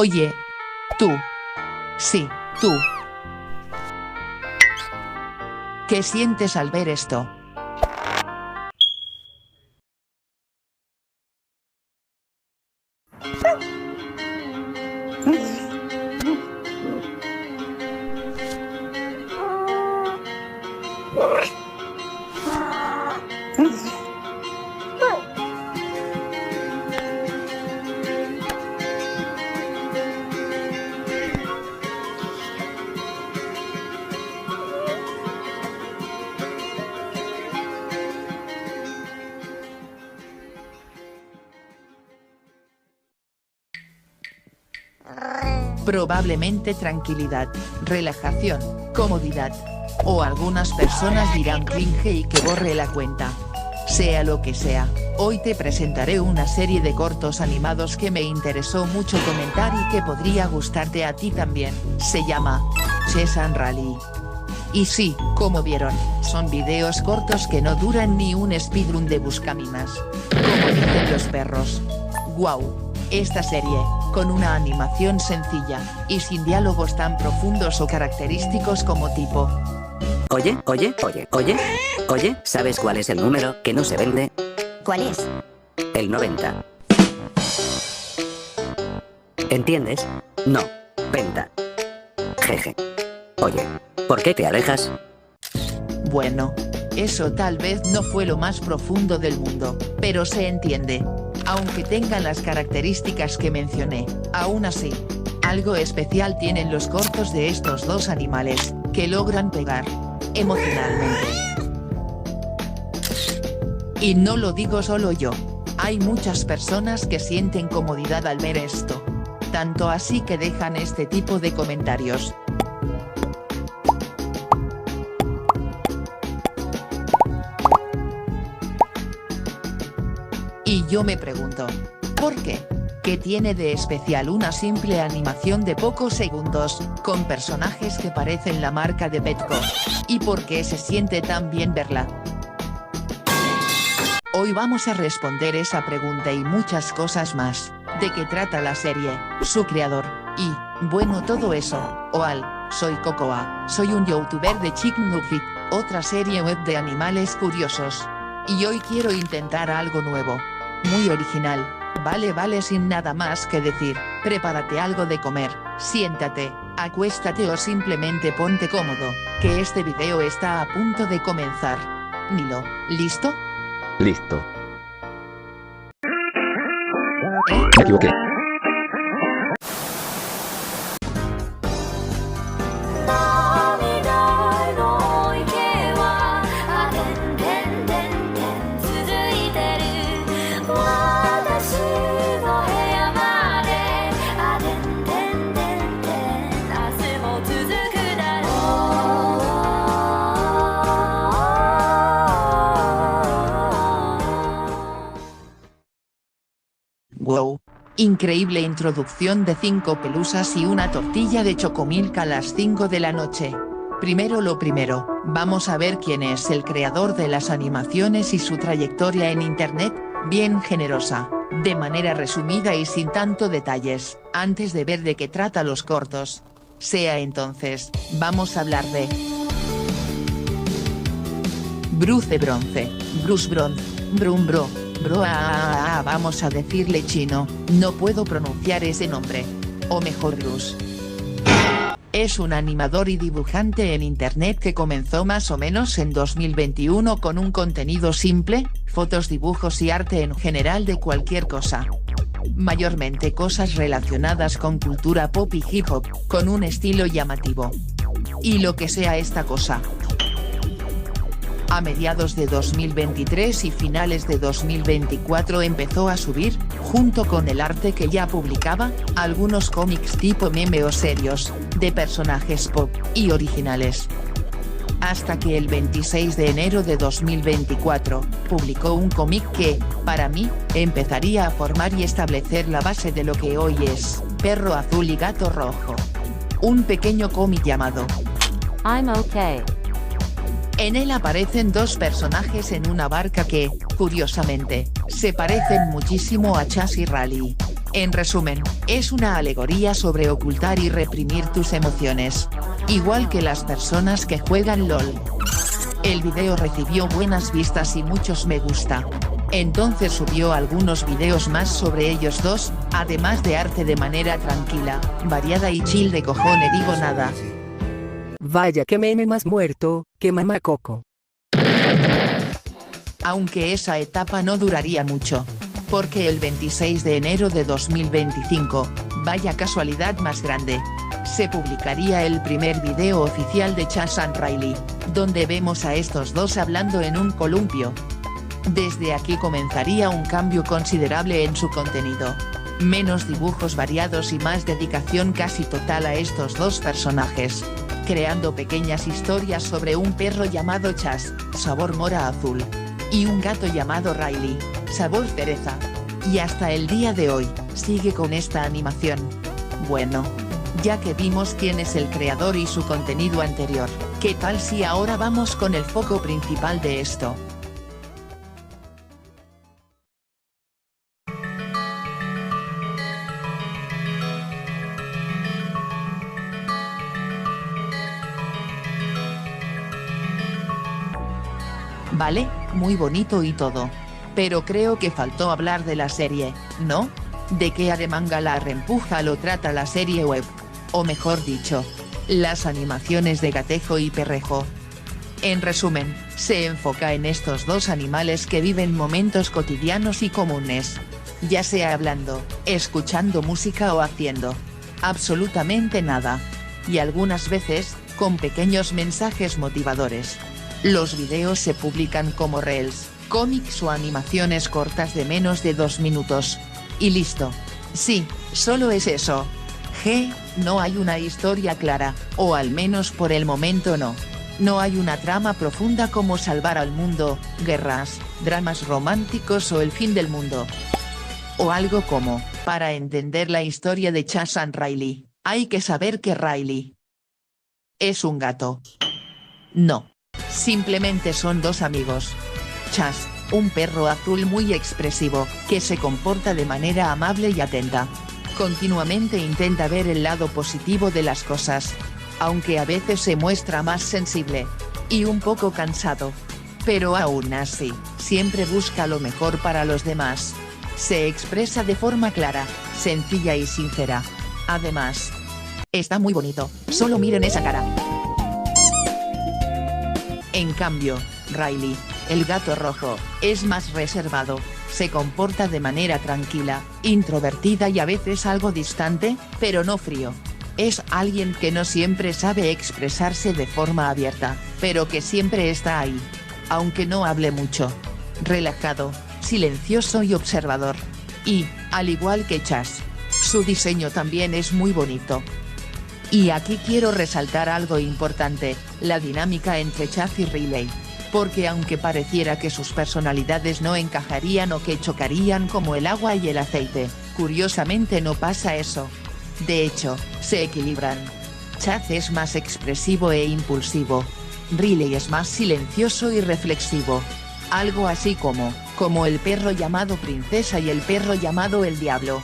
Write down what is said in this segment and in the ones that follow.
Oye, tú. Sí, tú. ¿Qué sientes al ver esto? Probablemente tranquilidad, relajación, comodidad. O algunas personas dirán cringe y que borre la cuenta. Sea lo que sea, hoy te presentaré una serie de cortos animados que me interesó mucho comentar y que podría gustarte a ti también. Se llama Chess and Rally. Y sí, como vieron, son videos cortos que no duran ni un speedrun de buscaminas. Como dicen los perros. ¡Wow! Esta serie, con una animación sencilla, y sin diálogos tan profundos o característicos como tipo. Oye, ¿sabes cuál es el número que no se vende? ¿Cuál es? El 90. ¿Entiendes? No, venta. Jeje. Oye, ¿por qué te alejas? Bueno, eso tal vez no fue lo más profundo del mundo, pero se entiende. Aunque tengan las características que mencioné, aún así, algo especial tienen los cortos de estos dos animales, que logran pegar emocionalmente. Y no lo digo solo yo, hay muchas personas que sienten comodidad al ver esto. Tanto así que dejan este tipo de comentarios. Y yo me pregunto, ¿por qué? ¿Qué tiene de especial una simple animación de pocos segundos, con personajes que parecen la marca de Petco? ¿Y por qué se siente tan bien verla? Hoy vamos a responder esa pregunta y muchas cosas más. ¿De qué trata la serie, su creador? Y, bueno, todo eso. Hola, soy Cocoa, soy un youtuber de Chicken Nugget, otra serie web de animales curiosos. Y hoy quiero intentar algo nuevo. Muy original. Vale, sin nada más que decir, prepárate algo de comer, siéntate, acuéstate o simplemente ponte cómodo, que este video está a punto de comenzar. Nilo, ¿listo? Listo. Me equivoqué. Wow. Increíble introducción de 5 pelusas y una tortilla de chocomilk a las 5 de la noche. Primero lo primero, vamos a ver quién es el creador de las animaciones y su trayectoria en internet, bien generosa, de manera resumida y sin tanto detalles, antes de ver de qué trata los cortos. Sea entonces, vamos a hablar de Bruce Bronce, Bruce Bronze, Bro, vamos a decirle chino, no puedo pronunciar ese nombre. O mejor Bruce. Es un animador y dibujante en internet que comenzó más o menos en 2021 con un contenido simple, fotos, dibujos y arte en general de cualquier cosa. Mayormente cosas relacionadas con cultura pop y hip hop, con un estilo llamativo. Y lo que sea esta cosa. A mediados de 2023 y finales de 2024 empezó a subir, junto con el arte que ya publicaba, algunos cómics tipo meme o serios, de personajes pop, y originales. Hasta que el 26 de enero de 2024, publicó un cómic que, para mí, empezaría a formar y establecer la base de lo que hoy es, Perro Azul y Gato Rojo. Un pequeño cómic llamado I'm okay. En él aparecen dos personajes en una barca que, curiosamente, se parecen muchísimo a Chess y Rally. En resumen, es una alegoría sobre ocultar y reprimir tus emociones. Igual que las personas que juegan LOL. El video recibió buenas vistas y muchos me gusta. Entonces subió algunos videos más sobre ellos dos, además de arte de manera tranquila, variada y chill de cojones digo nada. Vaya que meme más muerto, que mamá Coco. Aunque esa etapa no duraría mucho. Porque el 26 de enero de 2025, vaya casualidad más grande, se publicaría el primer video oficial de Chas and Riley, donde vemos a estos dos hablando en un columpio. Desde aquí comenzaría un cambio considerable en su contenido. Menos dibujos variados y más dedicación casi total a estos dos personajes. Creando pequeñas historias sobre un perro llamado Chas, sabor mora azul. Y un gato llamado Riley, sabor cereza. Y hasta el día de hoy, sigue con esta animación. Bueno. Ya que vimos quién es el creador y su contenido anterior, ¿qué tal si ahora vamos con el foco principal de esto? Vale, muy bonito y todo. Pero creo que faltó hablar de la serie, ¿no? ¿De qué Aremanga la reempuja lo trata la serie web? O mejor dicho, las animaciones de Gatejo y Perrejo. En resumen, se enfoca en estos dos animales que viven momentos cotidianos y comunes. Ya sea hablando, escuchando música o haciendo absolutamente nada. Y algunas veces, con pequeños mensajes motivadores. Los videos se publican como reels, cómics o animaciones cortas de menos de 2 minutos. Y listo. Sí, solo es eso. No hay una historia clara, o al menos por el momento no. No hay una trama profunda como salvar al mundo, guerras, dramas románticos o el fin del mundo. O algo como, para entender la historia de Chas and Riley, hay que saber que Riley es un gato. No. Simplemente son dos amigos. Chas, un perro azul muy expresivo, que se comporta de manera amable y atenta. Continuamente intenta ver el lado positivo de las cosas. Aunque a veces se muestra más sensible. Y un poco cansado. Pero aún así, siempre busca lo mejor para los demás. Se expresa de forma clara, sencilla y sincera. Además, está muy bonito, solo miren esa cara. En cambio, Riley, el gato rojo, es más reservado, se comporta de manera tranquila, introvertida y a veces algo distante, pero no frío. Es alguien que no siempre sabe expresarse de forma abierta, pero que siempre está ahí. Aunque no hable mucho. Relajado, silencioso y observador. Y, al igual que Chas, su diseño también es muy bonito. Y aquí quiero resaltar algo importante, la dinámica entre Chas y Riley. Porque aunque pareciera que sus personalidades no encajarían o que chocarían como el agua y el aceite, curiosamente no pasa eso. De hecho, se equilibran. Chas es más expresivo e impulsivo. Riley es más silencioso y reflexivo. Algo así como el perro llamado Princesa y el perro llamado el Diablo.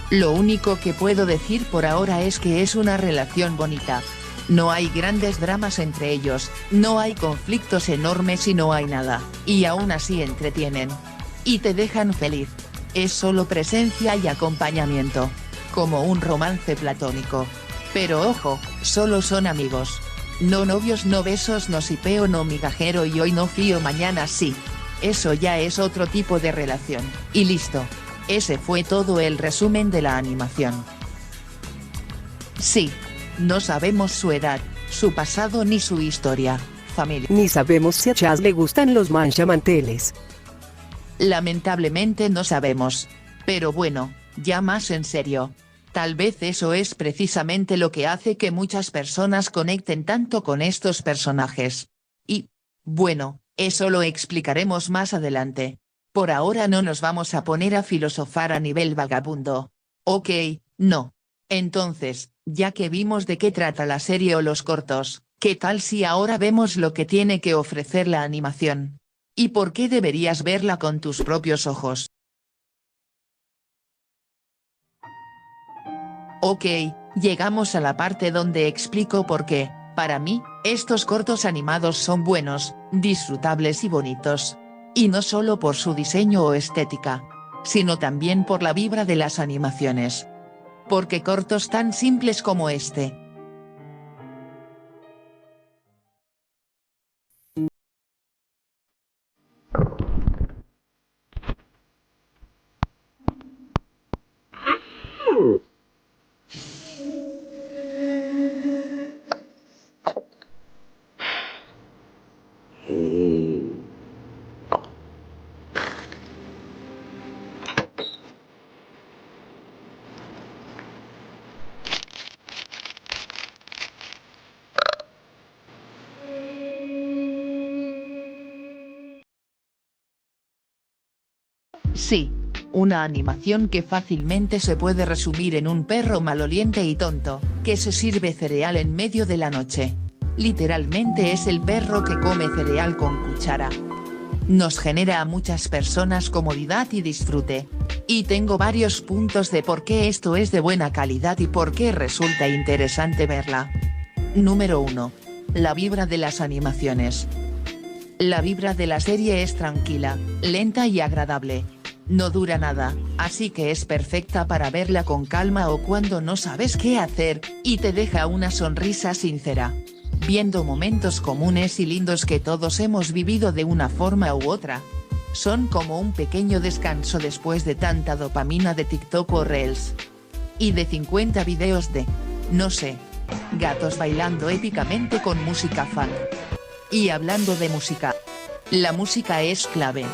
Lo único que puedo decir por ahora es que es una relación bonita. No hay grandes dramas entre ellos, no hay conflictos enormes y no hay nada, y aún así entretienen. Y te dejan feliz. Es solo presencia y acompañamiento. Como un romance platónico. Pero ojo, solo son amigos. No novios, no besos, no sipeo, no migajero y hoy no fío, mañana sí. Eso ya es otro tipo de relación, y listo. Ese fue todo el resumen de la animación. Sí. No sabemos su edad, su pasado ni su historia, familia. Ni sabemos si a Chas le gustan los manchamanteles. Lamentablemente no sabemos. Pero bueno, ya más en serio. Tal vez eso es precisamente lo que hace que muchas personas conecten tanto con estos personajes. Y, bueno, eso lo explicaremos más adelante. Por ahora no nos vamos a poner a filosofar a nivel vagabundo. Ok, no. Entonces, ya que vimos de qué trata la serie o los cortos, ¿qué tal si ahora vemos lo que tiene que ofrecer la animación? ¿Y por qué deberías verla con tus propios ojos? Ok, llegamos a la parte donde explico por qué, para mí, estos cortos animados son buenos, disfrutables y bonitos. Y no solo por su diseño o estética, sino también por la vibra de las animaciones. Porque cortos tan simples como este. Sí, una animación que fácilmente se puede resumir en un perro maloliente y tonto, que se sirve cereal en medio de la noche. Literalmente es el perro que come cereal con cuchara. Nos genera a muchas personas comodidad y disfrute. Y tengo varios puntos de por qué esto es de buena calidad y por qué resulta interesante verla. Número 1. La vibra de las animaciones. La vibra de la serie es tranquila, lenta y agradable. No dura nada, así que es perfecta para verla con calma o cuando no sabes qué hacer, y te deja una sonrisa sincera. Viendo momentos comunes y lindos que todos hemos vivido de una forma u otra. Son como un pequeño descanso después de tanta dopamina de TikTok o Reels. Y de 50 videos de, no sé, gatos bailando épicamente con música funk. Y hablando de música. La música es clave.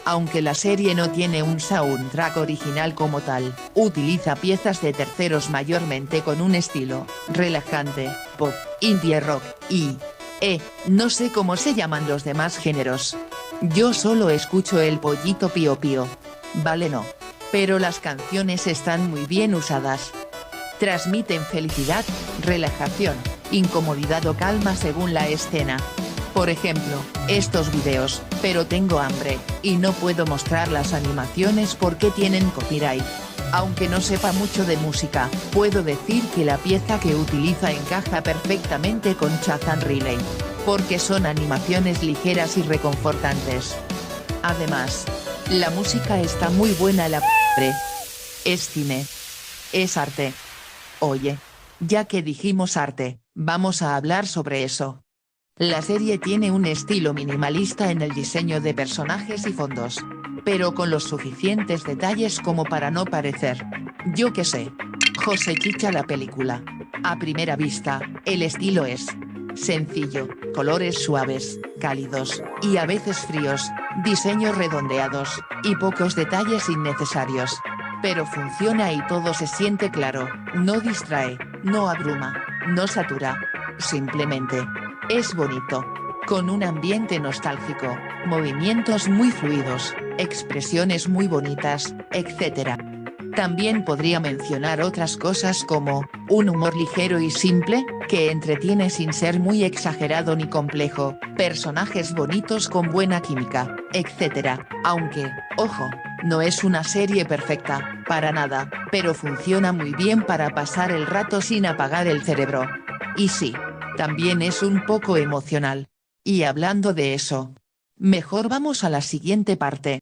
Aunque la serie no tiene un soundtrack original como tal, utiliza piezas de terceros mayormente con un estilo relajante, pop, indie rock, y no sé cómo se llaman los demás géneros. Yo solo escucho el pollito pío pío. Vale, no. Pero las canciones están muy bien usadas. Transmiten felicidad, relajación, incomodidad o calma según la escena. Por ejemplo, estos videos, pero tengo hambre, y no puedo mostrar las animaciones porque tienen copyright. Aunque no sepa mucho de música, puedo decir que la pieza que utiliza encaja perfectamente con Shazam Relay. Porque son animaciones ligeras y reconfortantes. Además, la música está muy buena. Es cine. Es arte. Oye, ya que dijimos arte, vamos a hablar sobre eso. La serie tiene un estilo minimalista en el diseño de personajes y fondos. Pero con los suficientes detalles como para no parecer, yo qué sé, José Chicha la película. A primera vista, el estilo es sencillo, colores suaves, cálidos, y a veces fríos, diseños redondeados, y pocos detalles innecesarios. Pero funciona y todo se siente claro, no distrae, no abruma, no satura. Simplemente es bonito. Con un ambiente nostálgico, movimientos muy fluidos, expresiones muy bonitas, etc. También podría mencionar otras cosas como, un humor ligero y simple, que entretiene sin ser muy exagerado ni complejo, personajes bonitos con buena química, etc. Aunque, ojo, no es una serie perfecta, para nada, pero funciona muy bien para pasar el rato sin apagar el cerebro. Y sí, también es un poco emocional. Y hablando de eso, mejor vamos a la siguiente parte.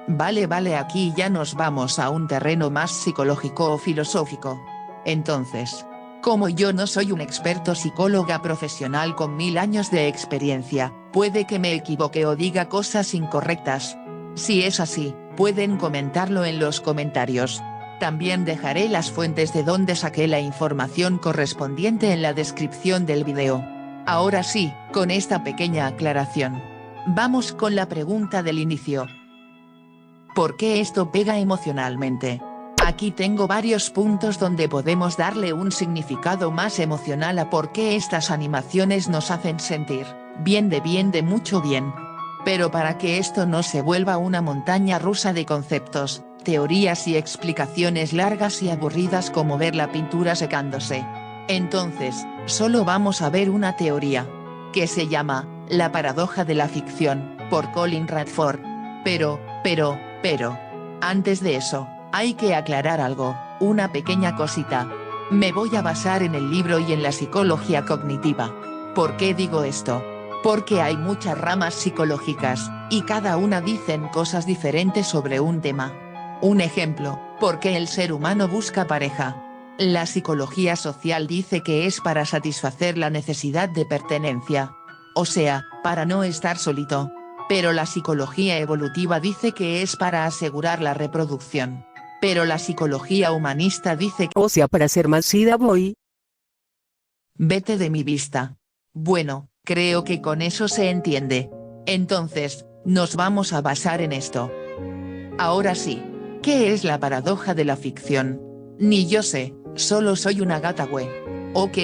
Vale, aquí ya nos vamos a un terreno más psicológico o filosófico. Entonces, como yo no soy un experto psicóloga profesional con 1000 años de experiencia, puede que me equivoque o diga cosas incorrectas. Si es así, pueden comentarlo en los comentarios. También dejaré las fuentes de donde saqué la información correspondiente en la descripción del video. Ahora sí, con esta pequeña aclaración. Vamos con la pregunta del inicio. ¿Por qué esto pega emocionalmente? Aquí tengo varios puntos donde podemos darle un significado más emocional a por qué estas animaciones nos hacen sentir bien de mucho bien. Pero para que esto no se vuelva una montaña rusa de conceptos, teorías y explicaciones largas y aburridas como ver la pintura secándose. Entonces, solo vamos a ver una teoría, que se llama, la paradoja de la ficción, por Colin Radford. Pero, antes de eso, hay que aclarar algo, una pequeña cosita. Me voy a basar en el libro y en la psicología cognitiva. ¿Por qué digo esto? Porque hay muchas ramas psicológicas, y cada una dicen cosas diferentes sobre un tema. Un ejemplo, ¿por qué el ser humano busca pareja? La psicología social dice que es para satisfacer la necesidad de pertenencia. O sea, para no estar solito. Pero la psicología evolutiva dice que es para asegurar la reproducción. Pero la psicología humanista dice que... O sea, para ser más sida voy. Vete de mi vista. Bueno, creo que con eso se entiende. Entonces, nos vamos a basar en esto. Ahora sí, ¿qué es la paradoja de la ficción? Ni yo sé, solo soy una gata güey. Ok,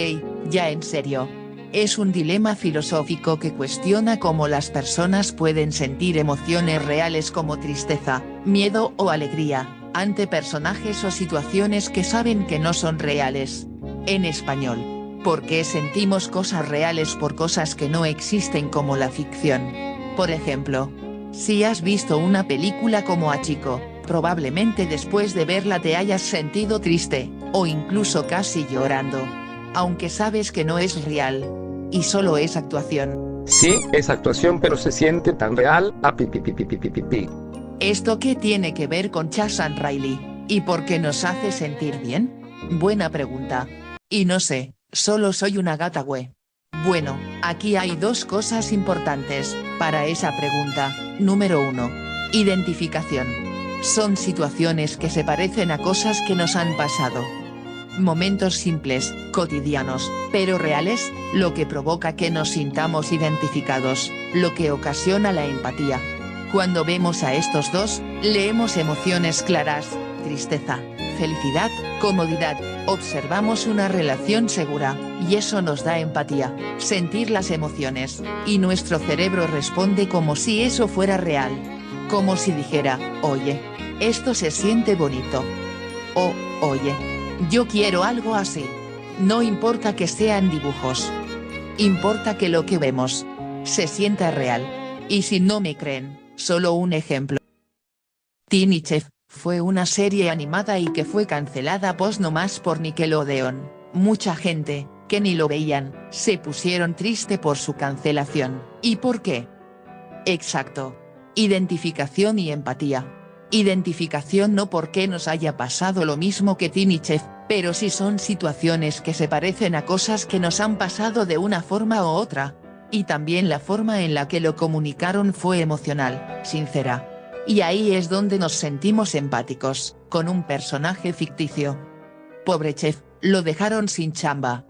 ya en serio. Es un dilema filosófico que cuestiona cómo las personas pueden sentir emociones reales como tristeza, miedo o alegría, ante personajes o situaciones que saben que no son reales. En español, ¿por qué sentimos cosas reales por cosas que no existen como la ficción? Por ejemplo, si has visto una película como Hachiko, probablemente después de verla te hayas sentido triste, o incluso casi llorando. Aunque sabes que no es real. Y solo es actuación. Sí, es actuación, pero se siente tan real. Pi, pi, pi, pi, pi, pi, pi. ¿Esto qué tiene que ver con Chas and Riley? ¿Y por qué nos hace sentir bien? Buena pregunta. Y no sé, solo soy una gata güey. Bueno, aquí hay dos cosas importantes para esa pregunta. Número 1. Identificación. Son situaciones que se parecen a cosas que nos han pasado. Momentos simples, cotidianos, pero reales, lo que provoca que nos sintamos identificados, lo que ocasiona la empatía. Cuando vemos a estos dos, leemos emociones claras, tristeza, felicidad, comodidad, observamos una relación segura, y eso nos da empatía, sentir las emociones, y nuestro cerebro responde como si eso fuera real. Como si dijera, oye, esto se siente bonito. O, oye, yo quiero algo así. No importa que sean dibujos. Importa que lo que vemos se sienta real. Y si no me creen, solo un ejemplo. Tiny Chef fue una serie animada y que fue cancelada nomás por Nickelodeon. Mucha gente, que ni lo veían, se pusieron triste por su cancelación. ¿Y por qué? Exacto. Identificación y empatía. Identificación no porque nos haya pasado lo mismo que Tiny Chef, pero sí son situaciones que se parecen a cosas que nos han pasado de una forma u otra. Y también la forma en la que lo comunicaron fue emocional, sincera. Y ahí es donde nos sentimos empáticos, con un personaje ficticio. Pobre Chef, lo dejaron sin chamba.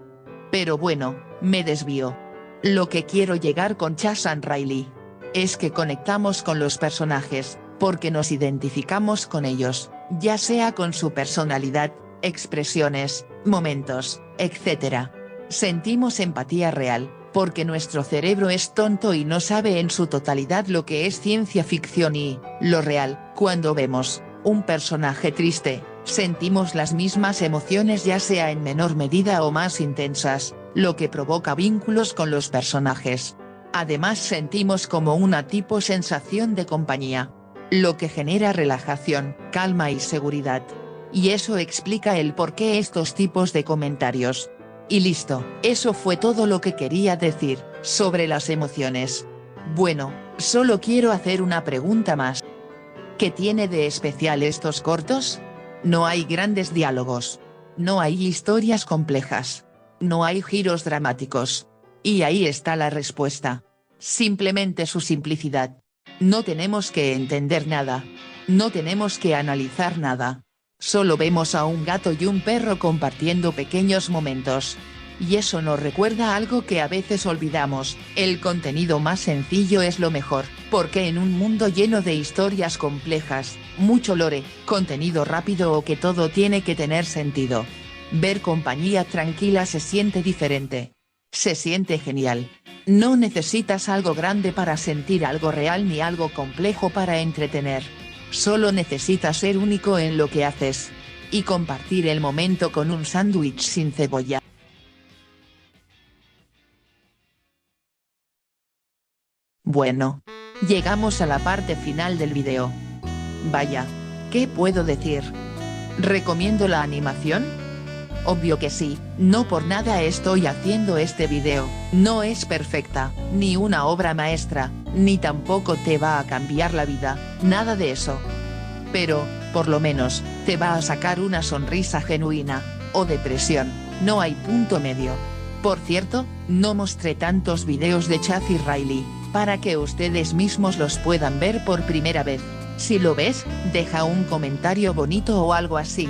Pero bueno, me desvío. Lo que quiero llegar con Chas and Riley es que conectamos con los personajes, porque nos identificamos con ellos, ya sea con su personalidad, expresiones, momentos, etc. Sentimos empatía real, porque nuestro cerebro es tonto y no sabe en su totalidad lo que es ciencia ficción y lo real. Cuando vemos un personaje triste, sentimos las mismas emociones ya sea en menor medida o más intensas, lo que provoca vínculos con los personajes. Además sentimos como una tipo sensación de compañía, lo que genera relajación, calma y seguridad. Y eso explica el por qué estos tipos de comentarios. Y listo, eso fue todo lo que quería decir sobre las emociones. Bueno, solo quiero hacer una pregunta más. ¿Qué tiene de especial estos cortos? No hay grandes diálogos. No hay historias complejas. No hay giros dramáticos. Y ahí está la respuesta. Simplemente su simplicidad. No tenemos que entender nada. No tenemos que analizar nada. Solo vemos a un gato y un perro compartiendo pequeños momentos. Y eso nos recuerda algo que a veces olvidamos: el contenido más sencillo es lo mejor, porque en un mundo lleno de historias complejas, mucho lore, contenido rápido o que todo tiene que tener sentido, ver compañía tranquila se siente diferente. Se siente genial. No necesitas algo grande para sentir algo real ni algo complejo para entretener. Solo necesitas ser único en lo que haces. Y compartir el momento con un sándwich sin cebolla. Bueno, Llegamos a la parte final del video. Vaya, ¿qué puedo decir? ¿Recomiendo la animación? Obvio que sí, no por nada estoy haciendo este video, no es perfecta, ni una obra maestra, ni tampoco te va a cambiar la vida, nada de eso. Pero, por lo menos, te va a sacar una sonrisa genuina, o depresión, no hay punto medio. Por cierto, no mostré tantos videos de Chaz y Riley, para que ustedes mismos los puedan ver por primera vez. Si lo ves, deja un comentario bonito o algo así.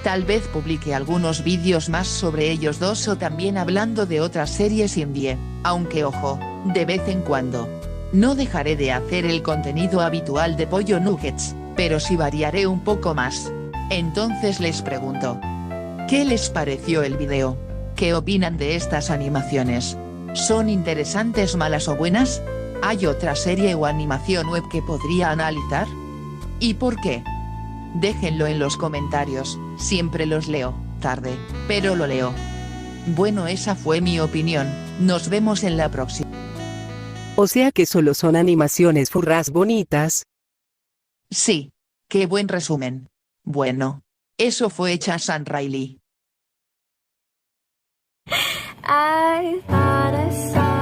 Tal vez publique algunos vídeos más sobre ellos dos o también hablando de otras series indie, aunque ojo, de vez en cuando. No dejaré de hacer el contenido habitual de Pollo Nuggets, pero sí variaré un poco más. Entonces les pregunto, ¿qué les pareció el video? ¿Qué opinan de estas animaciones? ¿Son interesantes, malas o buenas? ¿Hay otra serie o animación web que podría analizar? ¿Y por qué? Déjenlo en los comentarios, siempre los leo, tarde, pero lo leo. Bueno, esa fue mi opinión, nos vemos en la próxima. O sea que solo son animaciones furras bonitas. Sí, qué buen resumen. Bueno, eso fue Chaz and Riley. I thought I saw